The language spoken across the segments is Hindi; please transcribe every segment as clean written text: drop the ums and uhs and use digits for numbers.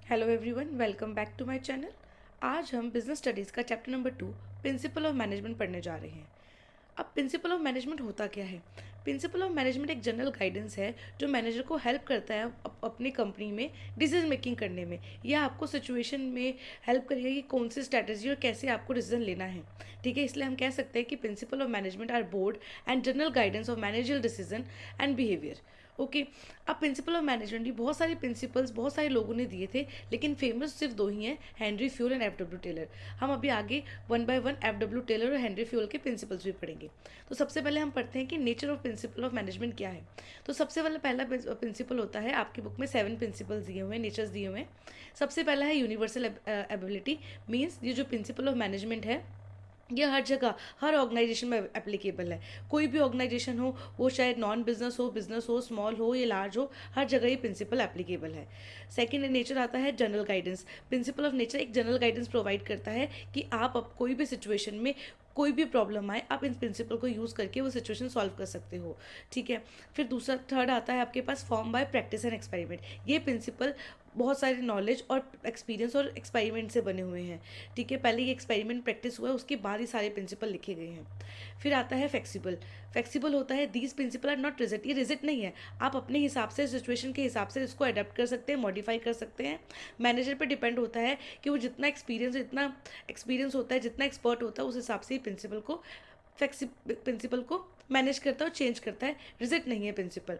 Hello everyone, welcome back to my channel. आज हम बिजनेस स्टडीज़ का chapter number 2 principle of management पढ़ने जा रहे हैं। अब प्रिंसिपल ऑफ मैनेजमेंट होता क्या है? प्रिंसिपल ऑफ मैनेजमेंट एक जनरल गाइडेंस है जो मैनेजर को हेल्प करता है अपनी कंपनी में डिसीजन मेकिंग करने में, या आपको सिचुएशन में हेल्प करेगा कि कौन सी स्ट्रैटेजी और कैसे आपको डिसीजन लेना है। ठीक है, इसलिए हम कह सकते हैं कि principle of management are broad and general guidance of managerial decision and behaviour. Okay. अब प्रिंसिपल ऑफ मैनेजमेंट भी बहुत सारे प्रिंसिपल्स बहुत सारे लोगों ने दिए थे, लेकिन फेमस सिर्फ दो ही हैं, Henri Fayol and F W Taylor. हम अभी आगे one by one F W Taylor और हेनरी फ्यूल के प्रिंसिपल्स भी पढ़ेंगे। तो सबसे पहले हम पढ़ते हैं कि nature of principle of management क्या है। तो सबसे वाला पहला प्रिंसिपल होता है, आपकी बुक में 7 प्रिंसिपल्स दिए हुए हैं, नेचर्स दिए हुए हैं। सबसे पहला है यूनिवर्सल एबिलिटी। मीन्स ये जो प्रिंसिपल ऑफ मैनेजमेंट है ये हर जगह हर ऑर्गेनाइजेशन में एप्लीकेबल है। कोई भी ऑर्गेनाइजेशन हो, वो चाहे नॉन बिजनेस हो, स्मॉल हो या लार्ज हो, हर जगह ये प्रिंसिपल एप्लीकेबल है। सेकेंड नेचर आता है general guidance. Principle of nature एक जनरल गाइडेंस प्रोवाइड करता है कि आप अब कोई भी सिचुएशन में कोई भी प्रॉब्लम आए, आप इन प्रिंसिपल को यूज़ करके वो सिचुएशन सॉल्व कर सकते हो। ठीक है। फिर दूसरा थर्ड आता है आपके पास form by practice and experiment. ये प्रिंसिपल बहुत सारे नॉलेज और एक्सपीरियंस और एक्सपेरिमेंट से बने हुए हैं। ठीक है, पहले ये एक्सपेरिमेंट प्रैक्टिस हुआ है, उसके बाद ही सारे प्रिंसिपल लिखे गए हैं। फिर आता है फ्लेक्सिबल। फ्लेक्सिबल होता है these principle are not rigid. ये रिजिड नहीं है, आप अपने हिसाब से सिचुएशन के हिसाब से इसको अडेप्ट कर सकते हैं, मॉडिफाई कर सकते हैं। मैनेजर पे डिपेंड होता है कि वो जितना एक्सपीरियंस होता है, जितना एक्सपर्ट होता है, उस हिसाब से ही प्रिंसिपल को मैनेज करता है और चेंज करता है। रिजिड नहीं है प्रिंसिपल।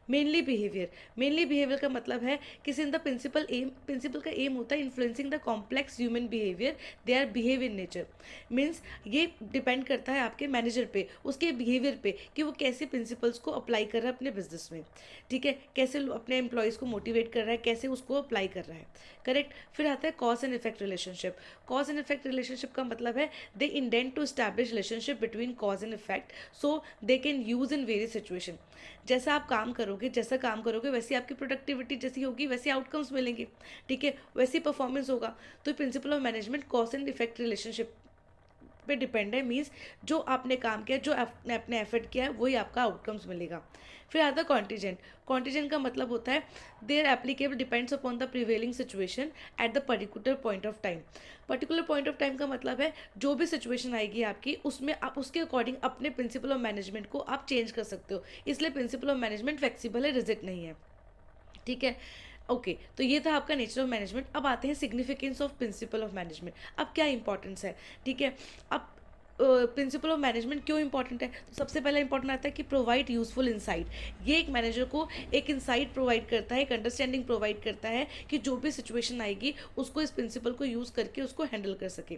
मेनली बिहेवियर का मतलब है किसी इन द प्रिंसिपल का एम होता है influencing the complex human behaviour they are behave in nature. Means ये डिपेंड करता है आपके मैनेजर पे, उसके बिहेवियर पे, कि वो कैसे प्रिंसिपल्स को अप्लाई कर रहा है अपने बिजनेस में। ठीक है, कैसे अपने एम्प्लॉयज़ को मोटिवेट कर रहा है, कैसे उसको अप्लाई कर रहा है। करेक्ट। फिर आता है cause and effect relationship. Cause and effect relationship का मतलब है they intend to establish relationship between cause and effect so they can use in various situation. जैसा काम करोगे वैसी आपकी प्रोडक्टिविटी जैसी होगी, वैसे आउटकम्स मिलेंगे। ठीक है, वैसी परफॉर्मेंस होगा। तो principal of management cause and effect relationship पे डिपेंड है। मीन्स जो आपने काम किया, जो आपने अपने एफर्ट किया है, वही आपका आउटकम्स मिलेगा। फिर आता है कॉन्टीजेंट। कॉन्टीजेंट का मतलब होता है their applicable depends upon the prevailing situation at the particular point of time. Particular point of time का मतलब है जो भी सिचुएशन आएगी आपकी, उसमें आप उसके अकॉर्डिंग अपने प्रिंसिपल ऑफ मैनेजमेंट को आप चेंज कर सकते हो। इसलिए प्रिंसिपल ऑफ मैनेजमेंट फ्लेक्सिबल है, रिजिड नहीं है। ठीक है। ओके, तो ये था आपका नेचर ऑफ मैनेजमेंट। अब आते हैं significance of principle of management. अब क्या इंपॉर्टेंस है? ठीक है। अब प्रिंसिपल ऑफ मैनेजमेंट क्यों इंपॉर्टेंट है? तो सबसे पहला इंपॉर्टेंट आता है कि प्रोवाइड यूजफुल इंसाइट। ये एक मैनेजर को एक इंसाइट प्रोवाइड करता है, एक अंडरस्टैंडिंग प्रोवाइड करता है कि जो भी सिचुएशन आएगी उसको इस प्रिंसिपल को यूज़ करके उसको हैंडल कर सके।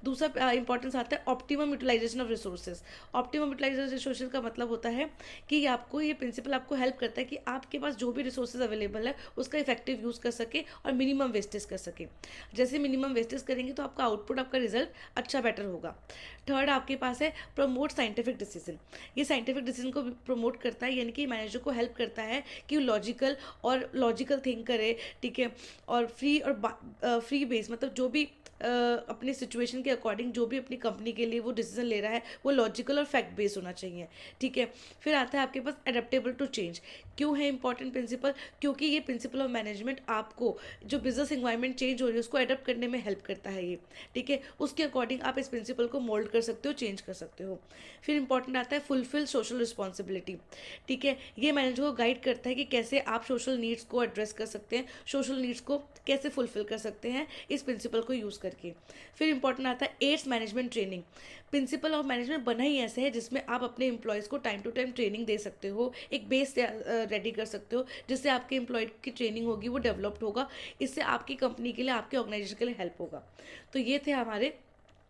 दूसरा इंपॉर्टेंस आता है optimum utilisation of resources. Optimum utilisation resources का मतलब होता है कि आपको ये प्रिंसिपल आपको हेल्प करता है कि आपके पास जो भी रिसोर्सेज अवेलेबल है उसका इफेक्टिव यूज़ कर सके और मिनिमम वेस्टेज कर सके। जैसे मिनिमम वेस्टेज करेंगे तो आपका आउटपुट, आपका रिजल्ट अच्छा बेटर होगा। थर्ड आपके पास है प्रमोट साइंटिफिक डिसीजन। ये साइंटिफिक डिसीजन को प्रमोट करता है, यानी कि मैनेजर को हेल्प करता है कि लॉजिकल थिंक करे। ठीक है, और फ्री बेस मतलब जो भी अपनी सिचुएशन के अकॉर्डिंग जो भी अपनी कंपनी के लिए वो डिसीजन ले रहा है वो लॉजिकल और फैक्ट बेस्ड होना चाहिए। ठीक है। फिर आता है आपके पास अडेप्टेबल टू चेंज। क्यों है इंपॉर्टेंट प्रिंसिपल? क्योंकि ये प्रिंसिपल ऑफ मैनेजमेंट आपको जो बिजनेस इन्वायरमेंट चेंज हो रही है उसको अडेप्ट करने में हेल्प करता है ये। ठीक है, उसके अकॉर्डिंग आप इस प्रिंसिपल को मोल्ड कर सकते हो, चेंज कर सकते हो। फिर इंपॉर्टेंट आता है फुलफिल सोशल रिस्पॉन्सिबिलिटी। ठीक है, ये मैनेजर को गाइड करता है कि कैसे आप सोशल नीड्स को एड्रेस कर सकते हैं, सोशल नीड्स को कैसे फुलफिल कर सकते हैं इस प्रिंसिपल को यूज़ करके। फिर इंपॉर्टेंट आता है aids management training. Principle of management बना ही ऐसे है जिसमें आप अपने एम्प्लॉयज़ को टाइम टू टाइम ट्रेनिंग दे सकते हो, एक बेस रेडी कर सकते हो जिससे आपके एम्प्लॉय की ट्रेनिंग होगी वो डेवलप्ड होगा। इससे आपकी कंपनी के लिए, आपके ऑर्गेनाइजेशन के लिए हेल्प होगा। तो ये थे हमारे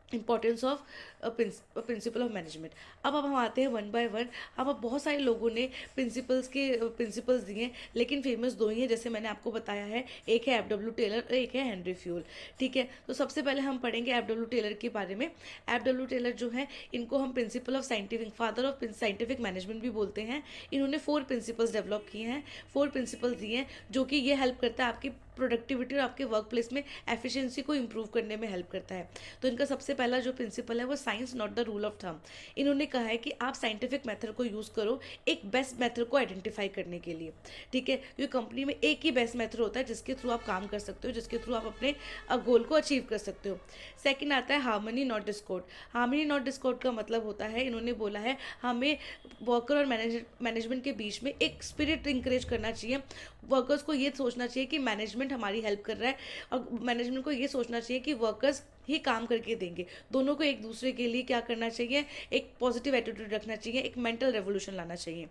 importance of principle of management. अब हम आते हैं वन बाय वन। अब बहुत सारे लोगों ने प्रिंसिपल्स दिए हैं, लेकिन फेमस दो ही हैं जैसे मैंने आपको बताया है, एक है एफ डब्ल्यू टेलर और एक है हेनरी फ्यूल। ठीक है, तो सबसे पहले हम पढ़ेंगे एफ डब्ल्यू टेलर के बारे में। एफ डब्ल्यू टेलर जो है, इनको हम principle of scientific, father of scientific management भी बोलते हैं। इन्होंने 4 प्रिंसिपल्स डेवलप किए हैं, 4 प्रिंसिपल्स दिए हैं जो कि ये हेल्प करता है आपकी प्रोडक्टिविटी और आपके वर्क प्लेस में एफिशिएंसी को इम्प्रूव करने में हेल्प करता है। तो इनका सबसे पहला जो प्रिंसिपल है वो science not the rule of thumb. इन्होंने कहा है कि आप साइंटिफिक मेथड को यूज़ करो एक बेस्ट मेथड को आइडेंटिफाई करने के लिए, ठीक है। क्योंकि कंपनी में एक ही बेस्ट मेथड होता है जिसके थ्रू आप काम कर सकते हो, जिसके थ्रू आप अपने गोल को अचीव कर सकते हो। सेकंड आता है harmony not Discord. Harmony not Discord का मतलब होता है, इन्होंने बोला है हमें वर्कर और मैनेजमेंट के बीच में एक स्पिरिट इंकरेज करना चाहिए। वर्कर्स को ये सोचना चाहिए कि मैनेजमेंट हमारी हेल्प कर रहा है, और मैनेजमेंट को ये सोचना चाहिए कि वर्कर्स ही काम करके देंगे। दोनों को एक दूसरे के लिए क्या करना चाहिए, एक पॉजिटिव एटीट्यूड रखना चाहिए, एक मेंटल रेवोल्यूशन लाना चाहिए।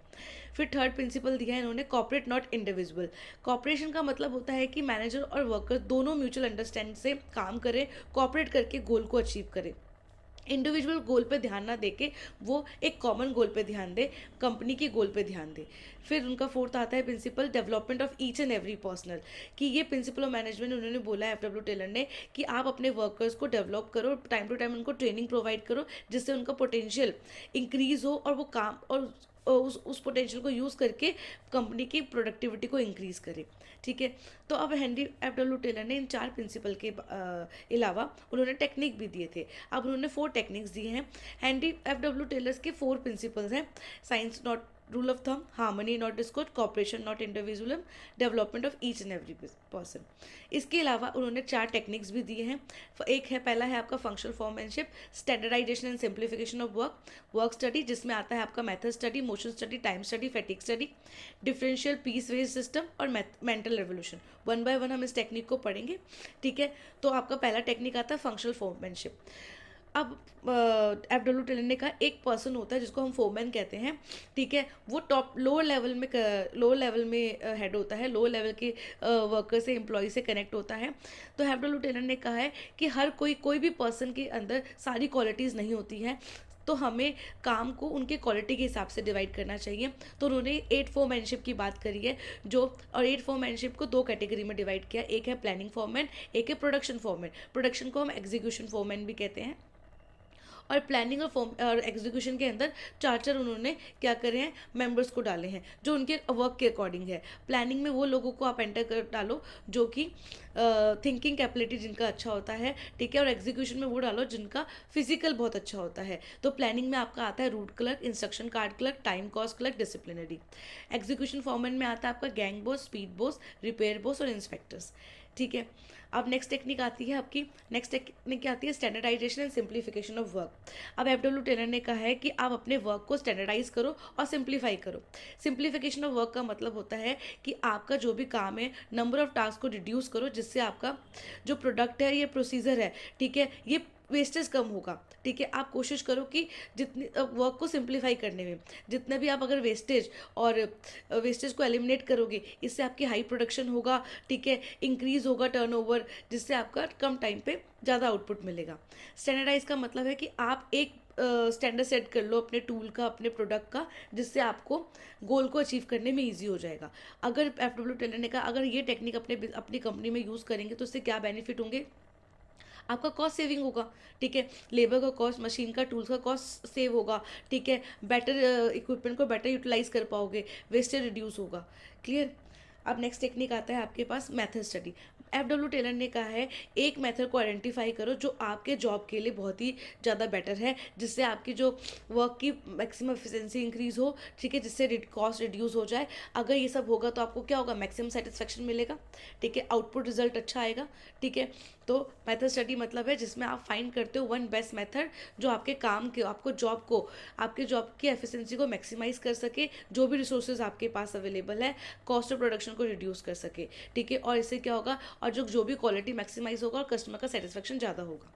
फिर थर्ड प्रिंसिपल दिया है इन्होंने, कॉपरेट नॉट इंडिविजुअल। कॉपरेशन का मतलब होता है कि मैनेजर और वर्कर दोनों म्यूचुअल अंडरस्टैंडिंग से काम करें, कॉपरेट करके गोल को अचीव करें। इंडिविजुअल गोल पे ध्यान ना देके वो एक कॉमन गोल पे ध्यान दे, कंपनी के गोल पे ध्यान दे। फिर उनका फोर्थ आता है principle development of each and every personal, कि ये प्रिंसिपल ऑफ मैनेजमेंट उन्होंने बोला है एफ डब्ल्यू टेलर ने, कि आप अपने वर्कर्स को डेवलप करो, टाइम टू टाइम उनको ट्रेनिंग प्रोवाइड करो, जिससे उनका पोटेंशियल इंक्रीज हो और वो काम और उस पोटेंशियल को यूज़ करके कंपनी की प्रोडक्टिविटी को इंक्रीज़ करे, ठीक है। तो अब हेनरी एफ डब्ल्यू टेलर ने इन चार प्रिंसिपल के अलावा उन्होंने टेक्निक भी दिए थे। अब उन्होंने 4 टेक्निक्स दिए हैं। हेनरी एफ डब्ल्यू टेलर्स के 4 प्रिंसिपल्स हैं, science not rule of thumb, harmony not discord, cooperation not individualism, development of each and every person. इसके अलावा उन्होंने 4 टेक्निक्स भी दिए हैं। एक है, पहला है आपका functional foremanship, standardisation and simplification of work study, जिसमें आता है आपका method study, motion study, time study, fatigue study, differential piece wage system और mental revolution. One by one हम इस टेक्निक को पढ़ेंगे, ठीक है। तो आपका पहला टेक्निक आता है फंक्शनल फॉर्मैनशिप। अब एफ डब्ल्यू टेलर ने कहा एक पर्सन होता है जिसको हम फोरमैन कहते हैं, ठीक है। वो टॉप लोअर लेवल में हेड होता है, लोअर लेवल के वर्कर से, एम्प्लॉय से कनेक्ट होता है। तो एफ डब्ल्यू टेलर ने कहा है कि हर कोई भी पर्सन के अंदर सारी क्वालिटीज़ नहीं होती हैं, तो हमें काम को उनके क्वालिटी के हिसाब से डिवाइड करना चाहिए। तो उन्होंने 8 फोरमैनशिप की बात करी है, और 8 फोरमैनशिप को 2 कैटेगरी में डिवाइड किया। एक है प्लानिंग फोरमैन, एक है प्रोडक्शन फोरमैन। प्रोडक्शन को हम एग्जीक्यूशन फोरमैन भी कहते हैं। और प्लानिंग और एग्जीक्यूशन के अंदर 4 उन्होंने क्या करे हैं, मेंबर्स को डाले हैं जो उनके वर्क के अकॉर्डिंग है। प्लानिंग में वो लोगों को आप एंटर कर डालो जो कि थिंकिंग कैपेबिलिटी जिनका अच्छा होता है, ठीक है। और एग्जीक्यूशन में वो डालो जिनका फिजिकल बहुत अच्छा होता है। तो प्लानिंग में आपका आता है root clerk, instruction card clerk, time cost clerk, disciplinary. Execution format में आता है आपका gang boss, speed boss, repair boss और इंस्पेक्टर्स, ठीक है। अब नेक्स्ट टेक्निक आती है आपकी, नेक्स्ट टेक्निक क्या आती है, standardisation and simplification of work. अब एफ डब्ल्यू टेलर ने कहा है कि आप अपने वर्क को स्टैंडर्डाइज करो और सिंप्लीफाई करो। सिंप्लीफिकेशन ऑफ वर्क का मतलब होता है कि आपका जो भी काम है, नंबर ऑफ टास्क को रिड्यूस करो, जिससे आपका जो प्रोडक्ट है, ये प्रोसीजर है, ठीक है, ये वेस्टेज कम होगा, ठीक है। आप कोशिश करो कि जितनी वर्क को सिंप्लीफाई करने में जितना भी आप अगर वेस्टेज को एलिमिनेट करोगे, इससे आपकी हाई प्रोडक्शन होगा, ठीक है, इंक्रीज होगा टर्नओवर, जिससे आपका कम टाइम पे ज़्यादा आउटपुट मिलेगा। स्टैंडर्डाइज का मतलब है कि आप एक स्टैंडर्ड सेट कर लो अपने टूल का, अपने प्रोडक्ट का, जिससे आपको गोल को अचीव करने में ईजी हो जाएगा। अगर एफ डब्ल्यू टेलर ने कहा अगर ये टेक्निक अपनी कंपनी में यूज़ करेंगे तो उससे क्या बेनिफिट होंगे, आपका कॉस्ट सेविंग होगा, ठीक है। लेबर का कॉस्ट, मशीन का, टूल्स का कॉस्ट सेव होगा, ठीक है। बेटर इक्विपमेंट को बेटर यूटिलाइज कर पाओगे, वेस्टेज रिड्यूस होगा, क्लियर। अब नेक्स्ट टेक्निक आता है आपके पास method study. F W Taylor ने कहा है एक मेथड को आइडेंटिफाई करो जो आपके जॉब के लिए बहुत ही ज़्यादा बेटर है, जिससे आपकी जो वर्क की मैक्सिमम एफिशिएंसी इंक्रीज हो, ठीक है, जिससे कॉस्ट रिड्यूस हो जाए। अगर ये सब होगा तो आपको क्या होगा, मैक्सिमम सेटिस्फेक्शन मिलेगा, ठीक है, आउटपुट रिजल्ट अच्छा आएगा, ठीक है। तो मेथड स्टडी मतलब है जिसमें आप फाइंड करते हो वन बेस्ट मेथड जो आपके काम के, आपके जॉब की एफिशिएंसी को मैक्सिमाइज कर सके, जो भी रिसोर्सेज आपके पास अवेलेबल है, कॉस्ट ऑफ प्रोडक्शन को रिड्यूस कर सके, ठीक है। और इससे क्या होगा, और जो भी क्वालिटी मैक्सिमाइज होगा और कस्टमर का सेटिस्फेक्शन ज़्यादा होगा,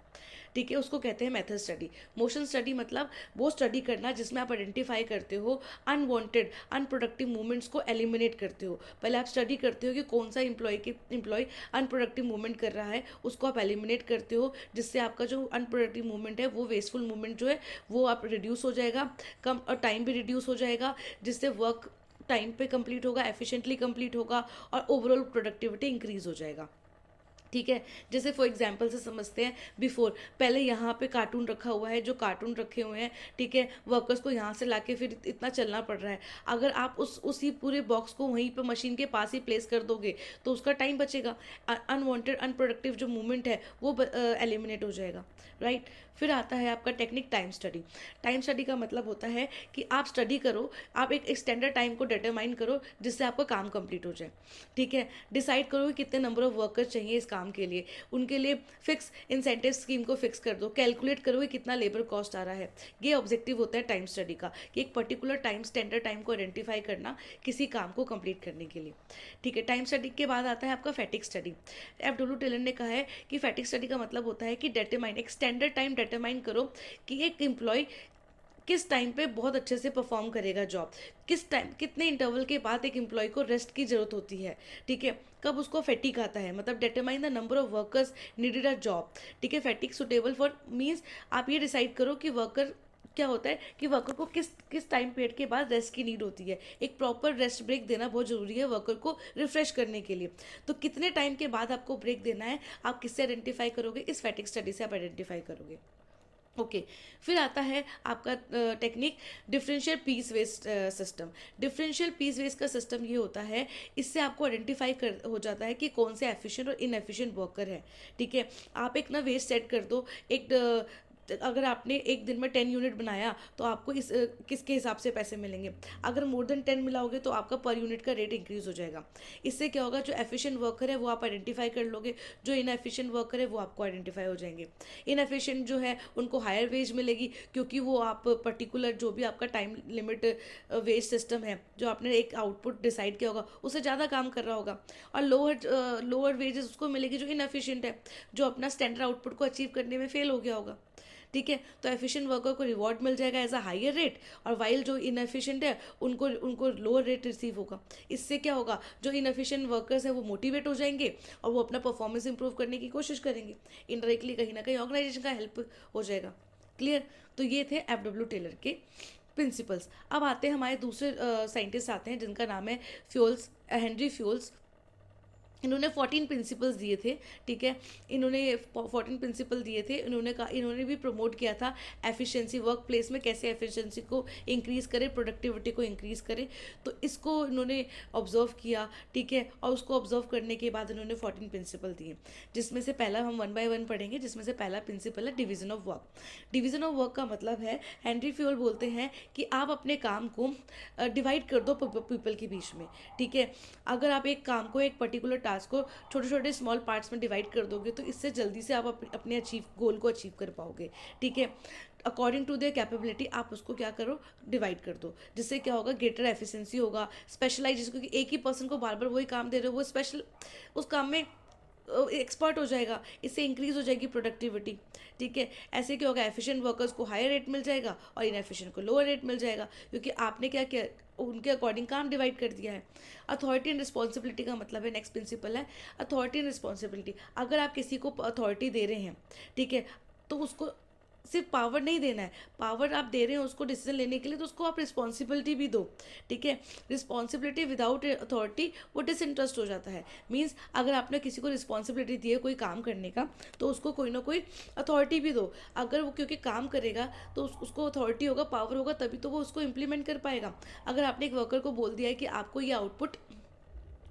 ठीक है, उसको कहते हैं मेथड स्टडी। मोशन स्टडी मतलब वो स्टडी करना जिसमें आप आइडेंटिफाई करते हो अनवांटेड अनप्रोडक्टिव मूवमेंट्स को एलिमिनेट करते हो। पहले आप स्टडी करते हो कि कौन सा एम्प्लॉय अनप्रोडक्टिव मूवमेंट कर रहा है, उसको आप एलिमिनेट करते हो, जिससे आपका जो अनप्रोडक्टिव मूवमेंट है, वो वेस्टफुल मूवमेंट जो है वो आप रिड्यूस हो जाएगा, कम और टाइम भी रिड्यूस हो जाएगा, जिससे वर्क टाइम पे कंप्लीट होगा, एफिशिएंटली कंप्लीट होगा और ओवरऑल प्रोडक्टिविटी इंक्रीज हो जाएगा। ठीक है। जैसे फॉर एग्जांपल से समझते हैं, बिफोर पहले यहाँ पे कार्टून रखा हुआ है, जो कार्टून रखे हुए हैं, ठीक है, वर्कर्स को यहाँ से लाके फिर इतना चलना पड़ रहा है। अगर आप उसी पूरे बॉक्स को वहीं पे मशीन के पास ही प्लेस कर दोगे तो उसका टाइम बचेगा, अनवांटेड अनप्रोडक्टिव जो मूवमेंट है वो एलिमिनेट हो जाएगा, राइट। फिर आता है आपका technique time study. Time study का मतलब होता है कि आप स्टडी करो, आप एक स्टैंडर्ड टाइम को डिटरमाइन करो जिससे आपका काम कंप्लीट हो जाए, ठीक है। डिसाइड करो कि कितने नंबर ऑफ वर्कर्स चाहिए इस काम के लिए, उनके लिए फिक्स इंसेंटिव स्कीम को फिक्स कर दो, कैलकुलेट करो कि कितना लेबर कॉस्ट आ रहा है। ये ऑब्जेक्टिव होता है टाइम स्टडी का, कि एक पर्टिकुलर टाइम स्टैंडर्ड टाइम को आइडेंटिफाई करना किसी काम को कंप्लीट करने के लिए, ठीक है। टाइम स्टडी के बाद आता है आपका fatigue study. F W Taylor ने कहा है कि फैटिक स्टडी का मतलब होता है कि डिटरमाइन, एक स्टैंडर्ड टाइम डिटरमाइन करो कि एक एम्प्लॉय किस टाइम पे बहुत अच्छे से परफॉर्म करेगा जॉब, किस टाइम कितने इंटरवल के बाद एक एम्प्लॉय को रेस्ट की जरूरत होती है, ठीक है, कब उसको फैटिक आता है, मतलब determine the number of workers needed a job, ठीक है। फैटिक सुटेबल फॉर मीन्स आप ये डिसाइड करो कि वर्कर क्या होता है कि वर्कर को किस किस टाइम पीरियड के बाद रेस्ट की नीड होती है। एक प्रॉपर रेस्ट ब्रेक देना बहुत ज़रूरी है वर्कर को रिफ्रेश करने के लिए। तो कितने टाइम के बाद आपको ब्रेक देना है, आप किससे आइडेंटिफाई करोगे, इस फैटिक स्टडी से आप आइडेंटिफाई करोगे, ओके। फिर आता है आपका technique differential piece waste system. Differential piece waste का सिस्टम ये होता है, इससे आपको आइडेंटिफाई कर हो जाता है कि कौन से एफिशिएंट और इनएफिशिएंट वर्कर है, ठीक है। आप एक ना वेस्ट सेट कर दो, एक अगर आपने एक दिन में 10 यूनिट बनाया तो आपको किसके हिसाब से पैसे मिलेंगे। अगर मोर देन 10 मिलाओगे तो आपका पर यूनिट का रेट इंक्रीज हो जाएगा। इससे क्या होगा, जो एफिशिएंट वर्कर है वो आप आइडेंटिफाई कर लोगे, जो इनएफिशिएंट वर्कर है वो आपको आइडेंटिफाई हो जाएंगे। इनएफिशिएंट जो है उनको हायर वेज मिलेगी, क्योंकि वो आप पर्टिकुलर जो भी आपका टाइम लिमिट वेज सिस्टम है, जो आपने एक आउटपुट डिसाइड किया होगा उससे ज़्यादा काम कर रहा होगा। और लोअर वेजेस उसको मिलेगी जो इनएफिशिएंट है, जो अपना स्टैंडर्ड आउटपुट को अचीव करने में फेल हो गया होगा, ठीक है। तो एफिशिएंट वर्कर को रिवॉर्ड मिल जाएगा एज अ हायर रेट, और वाइल जो इनएफिशिएंट है उनको उनको लोअर रेट रिसीव होगा। इससे क्या होगा, जो इनएफिशिएंट वर्कर्स हैं वो मोटिवेट हो जाएंगे और वो अपना परफॉर्मेंस इंप्रूव करने की कोशिश करेंगे। इनडायरेक्टली कहीं ना कहीं ऑर्गेनाइजेशन का हेल्प हो जाएगा, क्लियर। तो ये थे एफ डब्ल्यू टेलर के प्रिंसिपल्स। अब आते हैं हमारे दूसरे साइंटिस्ट आते हैं जिनका नाम है फ्यूल्स, हेनरी फ्यूल्स। इन्होंने 14 प्रिंसिपल्स दिए थे, ठीक है। इन्होंने 14 प्रिंसिपल दिए थे। इन्होंने भी प्रमोट किया था एफिशिएंसी, वर्क प्लेस में कैसे एफिशिएंसी को इंक्रीज़ करे, प्रोडक्टिविटी को इंक्रीज़ करे। तो इसको इन्होंने ऑब्जर्व किया, ठीक है। और उसको ऑब्जर्व करने के बाद इन्होंने 14 प्रिंसिपल दिए, जिसमें से पहला हम 1 बाय 1 पढ़ेंगे। जिसमें से पहला प्रिंसिपल है division of work. Division of work का मतलब है, हेनरी फ्यूल बोलते हैं कि आप अपने काम को डिवाइड कर दो पीपल के बीच में, ठीक है। अगर आप एक काम को, एक पर्टिकुलर टास्क को छोटे छोटे स्मॉल पार्ट्स में डिवाइड कर दोगे तो इससे जल्दी से आप अपने गोल को अचीव कर पाओगे, ठीक है। अकॉर्डिंग टू देयर कैपेबिलिटी आप उसको क्या करो, डिवाइड कर दो, जिससे क्या होगा, ग्रेटर एफिशिएंसी होगा, स्पेशलाइजेशन, क्योंकि एक ही पर्सन को बार बार वही काम दे रहे हो, वो स्पेशल उस काम में एक्सपर्ट हो जाएगा, इससे इंक्रीज हो जाएगी प्रोडक्टिविटी, ठीक है। ऐसे क्या होगा, एफिशिएंट वर्कर्स को हायर रेट मिल जाएगा और इनएफिशिएंट को लोअर रेट मिल जाएगा, क्योंकि आपने क्या किया, उनके अकॉर्डिंग काम डिवाइड कर दिया है। अथॉरिटी एंड रिस्पॉन्सिबिलिटी का मतलब है, नेक्स्ट प्रिंसिपल है अथॉरिटी एंड रिस्पॉन्सिबिलिटी। अगर आप किसी को अथॉरिटी दे रहे हैं, ठीक है, तो उसको सिर्फ पावर नहीं देना है, पावर आप दे रहे हैं उसको डिसीजन लेने के लिए, तो उसको आप रिस्पॉन्सिबिलिटी भी दो, ठीक है। रिस्पॉन्सिबिलिटी विदाउट अथॉरिटी वो डिसइंटरेस्ट हो जाता है। मीन्स अगर आपने किसी को रिस्पॉन्सिबिलिटी दी है कोई काम करने का, तो उसको कोई ना कोई अथॉरिटी भी दो। अगर वो क्योंकि काम करेगा तो उसको अथॉरिटी होगा, पावर होगा, तभी तो वो उसको इम्प्लीमेंट कर पाएगा। अगर आपने एक वर्कर को बोल दिया है कि आपको ये आउटपुट,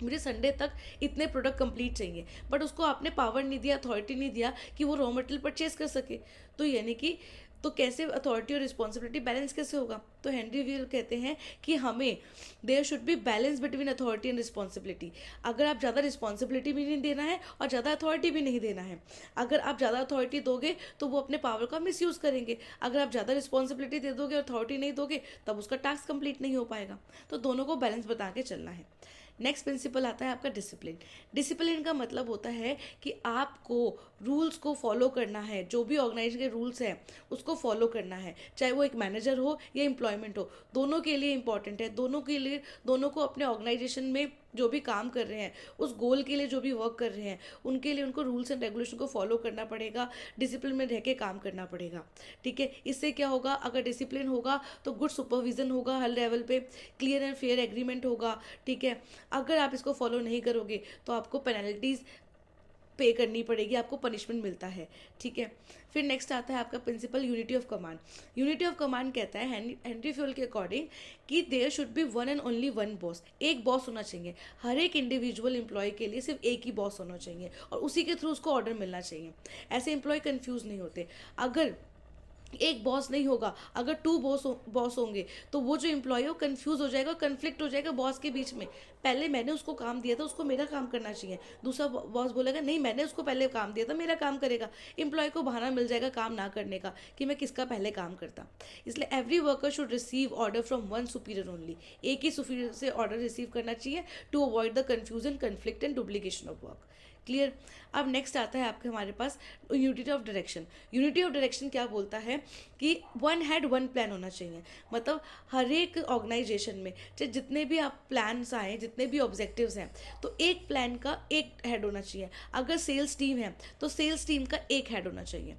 मुझे संडे तक इतने प्रोडक्ट कंप्लीट चाहिए, बट उसको आपने पावर नहीं दिया, अथॉरिटी नहीं दिया कि वो रॉ मटेरियल परचेज कर सके, तो यानी कि तो कैसे अथॉरिटी और रिस्पॉन्सिबिलिटी बैलेंस कैसे होगा। तो हेनरी व्हील कहते हैं कि हमें there should be balance between authority and responsibility. अगर आप ज़्यादा रिस्पॉन्सिबिलिटी भी नहीं देना है और ज़्यादा अथॉरिटी भी नहीं देना है। अगर आप ज़्यादा अथॉरिटी दोगे तो वो अपने पावर का मिसयूज़ करेंगे, अगर आप ज़्यादा रिस्पॉन्सिबिलिटी दे दोगे और अथॉरिटी नहीं दोगे तब उसका टास्क कंप्लीट नहीं हो पाएगा। तो दोनों को बैलेंस बता के चलना है। नेक्स्ट प्रिंसिपल आता है आपका डिसिप्लिन। डिसिप्लिन का मतलब होता है कि आपको रूल्स को फॉलो करना है, जो भी ऑर्गेनाइजेशन के रूल्स हैं उसको फॉलो करना है, चाहे वो एक मैनेजर हो या एम्प्लॉयमेंट हो, दोनों के लिए इंपॉर्टेंट है। दोनों के लिए, दोनों को अपने ऑर्गेनाइजेशन में जो भी काम कर रहे हैं, उस गोल के लिए जो भी वर्क कर रहे हैं, उनके लिए उनको रूल्स एंड रेगुलेशन को फॉलो करना पड़ेगा, डिसिप्लिन में रह के काम करना पड़ेगा, ठीक है। इससे क्या होगा, अगर डिसिप्लिन होगा तो गुड सुपरविजन होगा हर लेवल पे, क्लियर एंड फेयर एग्रीमेंट होगा, ठीक है। अगर आप इसको फॉलो नहीं करोगे तो आपको पे करनी पड़ेगी, आपको पनिशमेंट मिलता है, ठीक है। फिर नेक्स्ट आता है आपका principle unity of command. Unity of command कहता है हेनरी फ्यूल के अकॉर्डिंग कि there should be one and only one boss, एक बॉस होना चाहिए हर एक इंडिविजुअल एम्प्लॉय के लिए, सिर्फ एक ही बॉस होना चाहिए और उसी के थ्रू उसको ऑर्डर मिलना चाहिए। ऐसे एम्प्लॉय कंफ्यूज नहीं होते। अगर एक बॉस नहीं होगा, अगर टू बॉस होंगे तो वो जो एम्प्लॉय है वो कंफ्यूज हो जाएगा, कन्फ्लिक्ट हो जाएगा बॉस के बीच में। पहले मैंने उसको काम दिया था, उसको मेरा काम करना चाहिए, दूसरा बॉस बोलेगा नहीं मैंने उसको पहले काम दिया था, मेरा काम करेगा। एम्प्लॉय को बहाना मिल जाएगा काम ना करने का कि मैं किसका पहले काम करता। इसलिए every worker should receive order from one superior only, एक ही सुपीरियर से ऑर्डर रिसीव करना चाहिए to avoid the confusion, conflict and duplication of work. Clear. अब नेक्स्ट आता है आपके हमारे पास unity of direction. Unity of direction क्या बोलता है कि वन हैड वन प्लान होना चाहिए। मतलब हर एक ऑर्गेनाइजेशन में चाहे जितने भी आप प्लान्स आए, जितने भी ऑब्जेक्टिव्स हैं, तो एक प्लान का एक हेड होना चाहिए। अगर सेल्स टीम है तो सेल्स टीम का एक हेड होना चाहिए।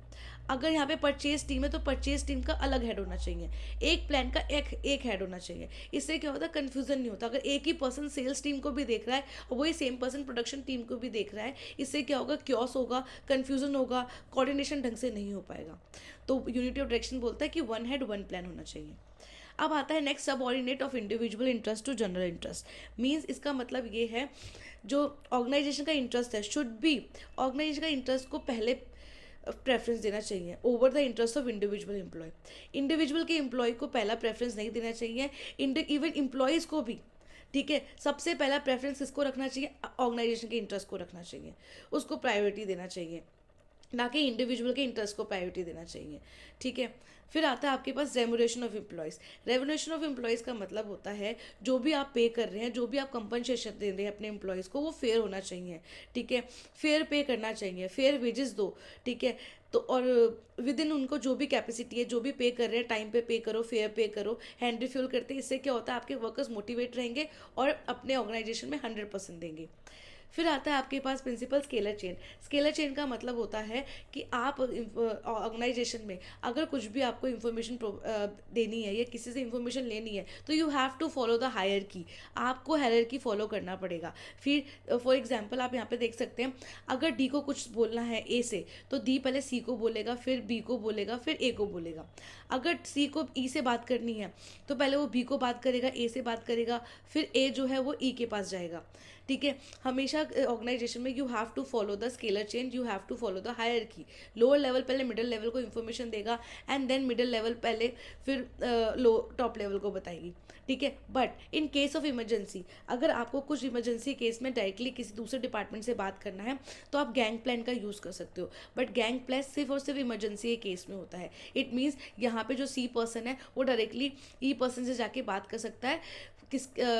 अगर यहाँ पे परचेज टीम है तो परचेज टीम का अलग हेड होना चाहिए। एक प्लान का एक हेड होना चाहिए। इससे क्या होता है, कन्फ्यूजन नहीं होता। अगर एक ही पर्सन सेल्स टीम को भी देख रहा है और वही सेम पर्सन प्रोडक्शन टीम को भी देख रहा है, इससे क्या होगा, क्योस होगा, कन्फ्यूजन होगा, कोऑर्डिनेशन ढंग से नहीं हो पाएगा। तो यूनिटी ऑफ डायरेक्शन बोलता है कि वन हेड वन प्लान होना चाहिए। अब आता है next, subordinate of individual interest to general interest. Means इसका मतलब ये है जो ऑर्गेनाइजेशन का इंटरेस्ट है शुड बी, ऑर्गेनाइजेशन का इंटरेस्ट को पहले प्रेफरेंस देना चाहिए over the interest of individual employee. Individual के एम्प्लॉय को पहला प्रेफरेंस नहीं देना चाहिए, इवन एम्प्लॉयज़ को भी, ठीक है। सबसे पहला प्रेफरेंस किसको रखना चाहिए, ऑर्गेनाइजेशन के इंटरेस्ट को रखना चाहिए, उसको प्रायोरिटी देना चाहिए, ना कि इंडिविजुअल के इंटरेस्ट को प्रायोरिटी देना चाहिए, ठीक है। फिर आता है आपके पास remuneration of employees. Remuneration of employees का मतलब होता है जो भी आप पे कर रहे हैं, जो भी आप कंपनसेशन दे रहे हैं अपने एम्प्लॉयज़ को, वो फेयर होना चाहिए, ठीक है। फेयर पे करना चाहिए, फेयर वेजेस दो, ठीक है। तो और विद इन उनको जो भी कैपेसिटी है, जो भी पे कर रहे हैं टाइम पे करो, फेयर पे करो, हैंड रिफ्यूल करते हैं। इससे क्या होता है, आपके वर्कर्स मोटिवेट रहेंगे और अपने ऑर्गेनाइजेशन में 100% देंगे। फिर आता है आपके पास principle scalar chain. Scalar chain का मतलब होता है कि आप ऑर्गेनाइजेशन में अगर कुछ भी आपको इन्फॉर्मेशन देनी है या किसी से इन्फॉर्मेशन लेनी है तो you have to follow the hierarchy, आपको हायरकी फॉलो करना पड़ेगा। फिर फॉर एग्जांपल आप यहाँ पे देख सकते हैं, अगर डी को कुछ बोलना है ए से तो डी पहले सी को बोलेगा, फिर बी को बोलेगा, फिर ए को बोलेगा। अगर सी को ई से बात करनी है तो पहले वो बी को बात करेगा, ए से बात करेगा, फिर ए जो है वो ई के पास जाएगा, ठीक है। हमेशा ऑर्गेनाइजेशन में you have to follow the scalar chain, you have to follow the hierarchy. Lower level पहले मिडिल लेवल को इन्फॉर्मेशन देगा एंड देन मिडिल लेवल पहले फिर टॉप लेवल को बताएगी, ठीक है। But in case of emergency, अगर आपको कुछ इमरजेंसी केस में डायरेक्टली किसी दूसरे डिपार्टमेंट से बात करना है तो आप गैंग प्लान का यूज़ कर सकते हो। बट गैंग प्लान सिर्फ और सिर्फ इमरजेंसी के केस में होता है। इट मीन्स यहाँ पे जो सी पर्सन है वो डायरेक्टली ई पर्सन से जाके बात कर सकता है,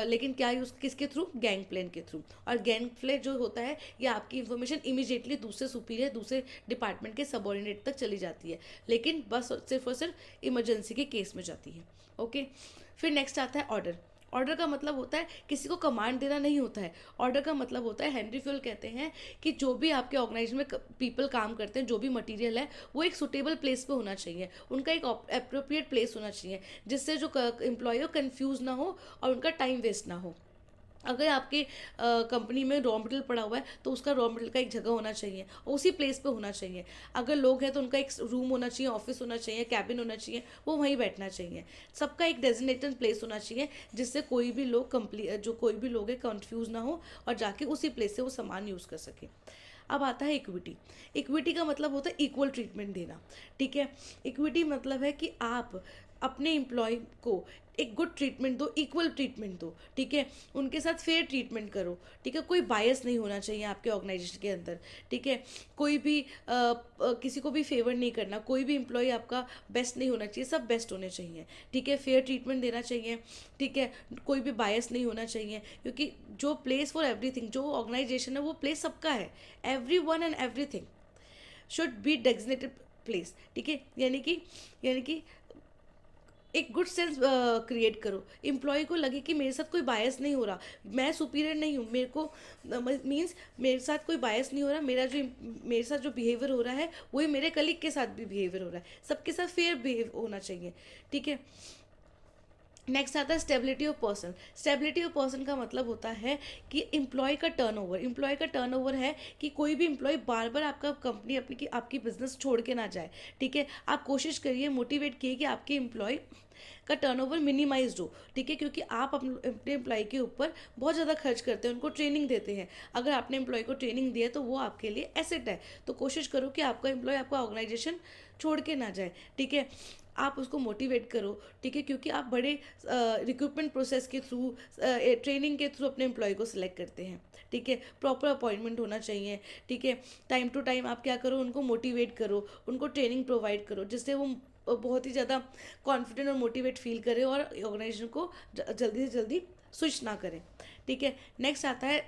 लेकिन क्या यूज़ किसके थ्रू, गैंग प्लान के थ्रू। और गैंग प्लान जो होता है ये आपकी इन्फॉर्मेशन इमीडिएटली दूसरे सुपीरियर, दूसरे डिपार्टमेंट के सबऑर्डिनेट तक चली जाती है, लेकिन बस सिर्फ और सिर्फ इमरजेंसी के केस में जाती है, ओके। फिर नेक्स्ट आता है ऑर्डर। ऑर्डर का मतलब होता है किसी को कमांड देना नहीं होता है। ऑर्डर का मतलब होता है, हेनरी फ्यूल कहते हैं कि जो भी आपके ऑर्गेनाइजेशन में पीपल काम करते हैं, जो भी मटेरियल है वो एक सुटेबल प्लेस पे होना चाहिए, उनका एक अप्रोप्रिएट प्लेस होना चाहिए, जिससे जो एम्प्लॉय हो कन्फ्यूज ना हो और उनका टाइम वेस्ट ना हो। अगर आपके कंपनी में रॉ मटेरियल पड़ा हुआ है तो उसका रॉ मटेरियल का एक जगह होना चाहिए और उसी प्लेस पे होना चाहिए। अगर लोग हैं तो उनका एक रूम होना चाहिए, ऑफिस होना चाहिए, कैबिन होना चाहिए, वो वहीं बैठना चाहिए। सबका एक डेजिग्नेटेड प्लेस होना चाहिए जिससे कोई भी लोग जो कोई भी लोग है कंफ्यूज ना हो और जाके उसी प्लेस से वो सामान यूज़ कर सके। अब आता है इक्विटी। इक्विटी का मतलब होता है इक्वल ट्रीटमेंट देना, ठीक है। इक्विटी मतलब है कि आप अपने एम्प्लॉय को एक गुड ट्रीटमेंट दो, इक्वल ट्रीटमेंट दो, ठीक है। उनके साथ फेयर ट्रीटमेंट करो, ठीक है। कोई बायस नहीं होना चाहिए आपके ऑर्गेनाइजेशन के अंदर, ठीक है। कोई भी किसी को भी फेवर नहीं करना, कोई भी एम्प्लॉय आपका बेस्ट नहीं होना चाहिए, सब बेस्ट होने चाहिए, ठीक है। फेयर ट्रीटमेंट देना चाहिए, ठीक है। कोई भी बायस नहीं होना चाहिए, क्योंकि जो प्लेस फॉर एवरीथिंग, जो ऑर्गेनाइजेशन है वो प्लेस सबका है, every one and everything should be designated place, ठीक है। यानी कि एक गुड सेंस क्रिएट करो, एम्प्लॉय को लगे कि मेरे साथ कोई बायस नहीं हो रहा, मैं सुपीरियर नहीं हूँ, मेरे को मीन्स मेरे साथ कोई बायस नहीं हो रहा, मेरे साथ जो बिहेवियर हो रहा है वही मेरे कलीग के साथ भी बिहेवियर हो रहा है, सबके साथ फेयर बिहेव होना चाहिए, ठीक है। नेक्स्ट आता है stability of person. Stability of person का मतलब होता है कि एम्प्लॉय का टर्नओवर। एम्प्लॉय का टर्नओवर है कि कोई भी एम्प्लॉय बार बार आपका कंपनी अपनी की आपकी बिजनेस छोड़ के ना जाए। ठीक है, आप कोशिश करिए, मोटिवेट किए कि आपके एम्प्लॉय का टर्नओवर मिनिमाइज्ड हो। ठीक है, क्योंकि आप अपने एम्प्लॉय के ऊपर बहुत ज़्यादा खर्च करते हैं, उनको ट्रेनिंग देते हैं। अगर आपने एम्प्लॉय को ट्रेनिंग दी है तो वो आपके लिए एसेट है। तो कोशिश करो कि आपका एम्प्लॉय आपका ऑर्गेनाइजेशन छोड़ के ना जाए। ठीक है, आप उसको मोटिवेट करो। ठीक है, क्योंकि आप बड़े रिक्रूटमेंट प्रोसेस के थ्रू, ट्रेनिंग के थ्रू अपने एम्प्लॉय को सिलेक्ट करते हैं। ठीक है, प्रॉपर अपॉइंटमेंट होना चाहिए। ठीक है, टाइम टू टाइम आप क्या करो, उनको मोटिवेट करो, उनको ट्रेनिंग प्रोवाइड करो, जिससे वो बहुत ही ज़्यादा कॉन्फिडेंट और मोटिवेट फील करें और ऑर्गेनाइजेशन को जल्दी से जल्दी स्विच ना करें। ठीक है, नेक्स्ट आता है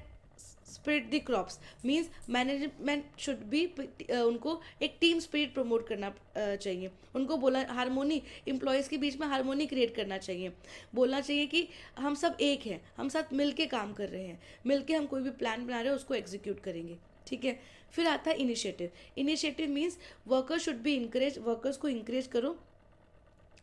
spirit the crops. Means management should be, उनको एक टीम स्पिरिट प्रमोट करना चाहिए। उनको बोला हारमोनी, एम्प्लॉयज़ के बीच में हारमोनी क्रिएट करना चाहिए। बोलना चाहिए कि हम सब एक हैं, हम साथ मिल के काम कर रहे हैं, मिल के हम कोई भी प्लान बना रहे हैं उसको एग्जीक्यूट करेंगे। ठीक है, फिर आता है initiative. Initiative means workers should be encourage, workers को इंकरेज करो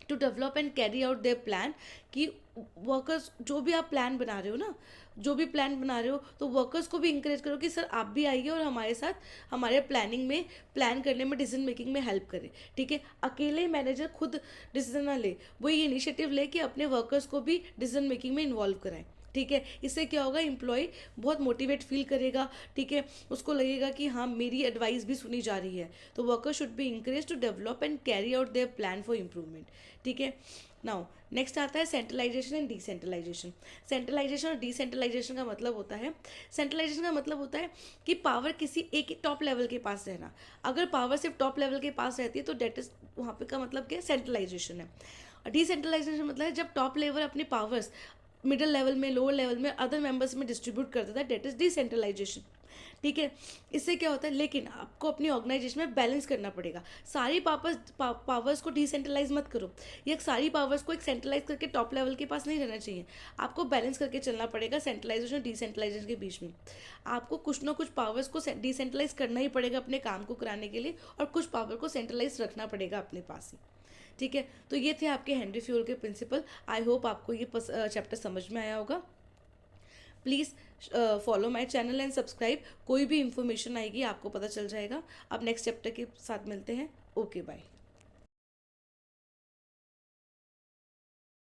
to develop and carry out their plan. कि वर्कर्स जो भी आप प्लान बना रहे हो ना, जो भी प्लान बना रहे हो, तो वर्कर्स को भी इंकरेज करो कि सर आप भी आइए और हमारे साथ हमारे प्लानिंग में, प्लान करने में, डिसीजन मेकिंग में हेल्प करें। ठीक है, अकेले मैनेजर खुद डिसीजन ना ले, वो ये इनिशिएटिव ले कि अपने वर्कर्स को भी डिसीजन मेकिंग में इन्वॉल्व कराएं। ठीक है, इससे क्या होगा, एम्प्लॉय बहुत मोटिवेट फील करेगा। ठीक है, उसको लगेगा कि हाँ मेरी एडवाइस भी सुनी जा रही है। तो worker should be encourage to develop and carry out their plan for improvement. ठीक है, नाउ नेक्स्ट आता है सेंट्रलाइजेशन एंड डिसेंट्रलाइजेशन। सेंट्रलाइजेशन और डिसेंट्रलाइजेशन का मतलब होता है, सेंट्रलाइजेशन का मतलब होता है कि पावर किसी एक टॉप लेवल के पास रहना। अगर पावर सिर्फ टॉप लेवल के पास रहती है तो डेट इज, वहाँ पे का मतलब क्या है, सेंट्रलाइजेशन है। डिसेंट्रलाइजेशन मतलब है जब टॉप लेवल अपनी पावर्स मिडिल लेवल में, लोअर लेवल में, अदर मेंबर्स में डिस्ट्रीब्यूट कर देता है, डेट इज डिसेंट्रलाइजेशन। ठीक है, इससे क्या होता है, लेकिन आपको अपनी ऑर्गेनाइजेशन में बैलेंस करना पड़ेगा। सारी पावर्स को डिसेंट्रलाइज मत करो, ये सारी पावर्स को एक सेंट्रलाइज करके टॉप लेवल के पास नहीं रहना चाहिए। आपको बैलेंस करके चलना पड़ेगा सेंट्रलाइजेशन और डिसेंट्रलाइजेशन के बीच में। आपको कुछ ना कुछ पावर्स को डिसेंट्रलाइज करना ही पड़ेगा अपने काम को कराने के लिए, और कुछ पावर को सेंट्रलाइज रखना पड़ेगा अपने पास ही। ठीक है, तो ये थे आपके हेनरी फ्यूल के प्रिंसिपल। आई होप आपको ये चैप्टर समझ में आया होगा। Please follow my channel and subscribe. कोई भी इंफॉर्मेशन आएगी आपको पता चल जाएगा। अब नेक्स्ट चैप्टर के साथ मिलते हैं। Okay, bye.